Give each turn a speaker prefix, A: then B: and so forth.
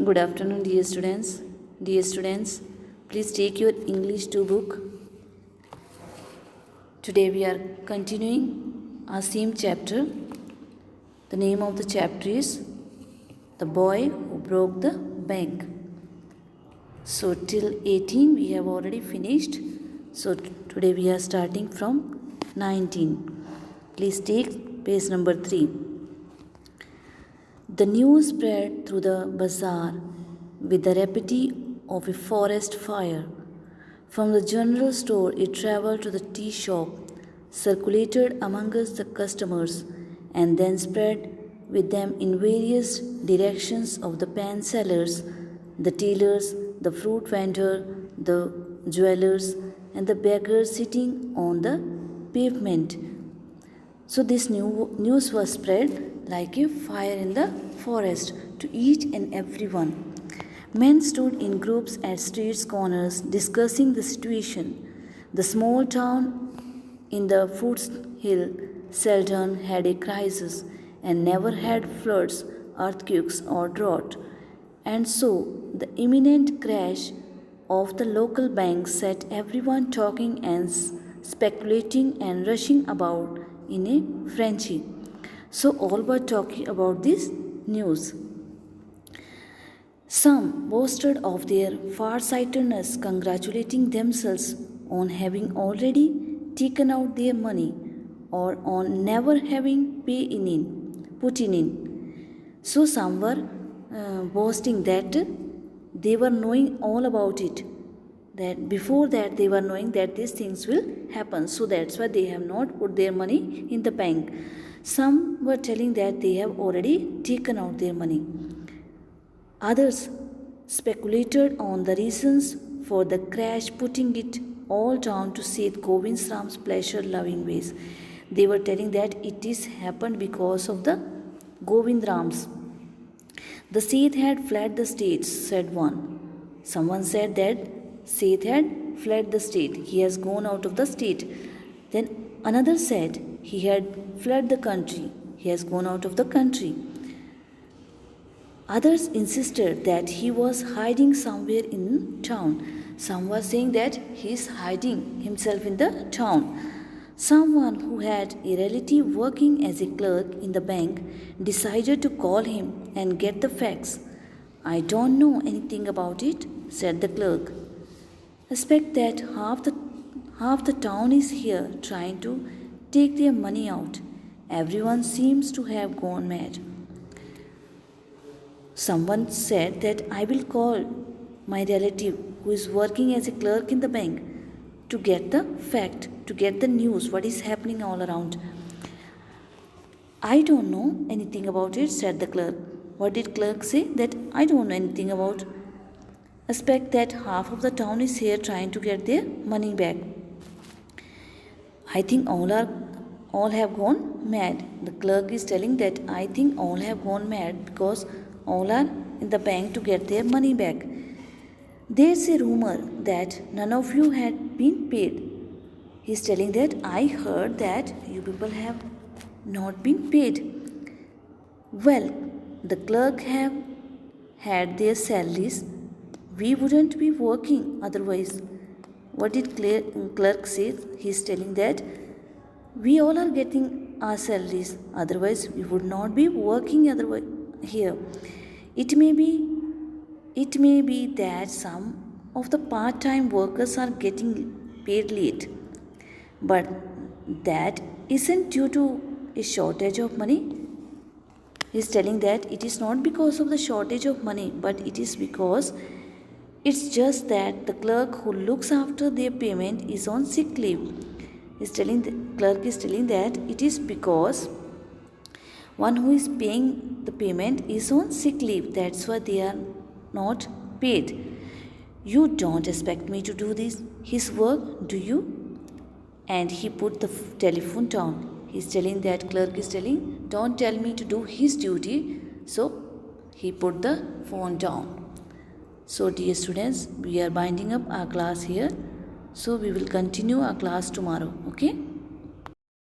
A: Good afternoon, dear students. Dear students, please take your English 2 book. Today we are continuing our same chapter. The name of the chapter is The Boy Who Broke the Bank. So till 18 we have already finished. So today we are starting from 19. Please take page number 3. The news spread through the bazaar with the rapidity of a forest fire. From the general store, it traveled to the tea shop, circulated amongst the customers, and then spread with them in various directions of the pan sellers, the tailors, the fruit vendor, the jewelers, and the beggars sitting on the pavement. So this news was spread like a fire in the forest to each and every one. Men stood in groups at street corners discussing the situation. The small town in the foothill seldom had a crisis and never had floods, earthquakes, or drought. And so the imminent crash of the local bank set everyone talking and speculating and rushing about in a frenzy. So all were talking about this news. Some boasted of their far-sightedness, congratulating themselves on having already taken out their money or on never having put in. So some were boasting that they were knowing all about it. That before that they were knowing that these things will happen. So that's why they have not put their money in the bank. Some were telling that they have already taken out their money. Others speculated on the reasons for the crash, putting it all down to Seth Govindram's pleasure-loving ways. They were telling that it is happened because of the Govindrams. The Seth had fled the state, said one. Someone said that Seth had fled the state. He has gone out of the state. Then another said he had fled the country. He has gone out of the country. Others insisted that he was hiding somewhere in town. Some were saying that he is hiding himself in the town. Someone who had a relative working as a clerk in the bank decided to call him and get the facts. I don't know anything about it, said the clerk. Suspect that half the town is here trying to take their money out. Everyone seems to have gone mad. Someone said that I will call my relative who is working as a clerk in the bank to get the fact, to get the news, what is happening all around. I don't know anything about it, said the clerk. What did clerk say? That I don't know anything about. Expect that half of the town is here trying to get their money back. I think all have gone mad. The clerk is telling that I think all have gone mad because all are in the bank to get their money back. There's a rumor that none of you had been paid. He's telling that I heard that you people have not been paid. Well, the clerk have had their salaries. We wouldn't be working otherwise. What did clerk say? He's telling that we all are getting our salaries. Otherwise, we would not be working otherwise here. It may be that some of the part-time workers are getting paid late, but that isn't due to a shortage of money. He's telling that it is not because of the shortage of money, but it is because it's just that the clerk who looks after their payment is on sick leave. Clerk is telling that it is because one who is paying the payment is on sick leave. That's why they are not paid. You don't expect me to do his work, do you? And he put the telephone down. He's telling that clerk is telling, don't tell me to do his duty. So he put the phone down. So dear students, we are binding up our class here. So we will continue our class tomorrow. Okay?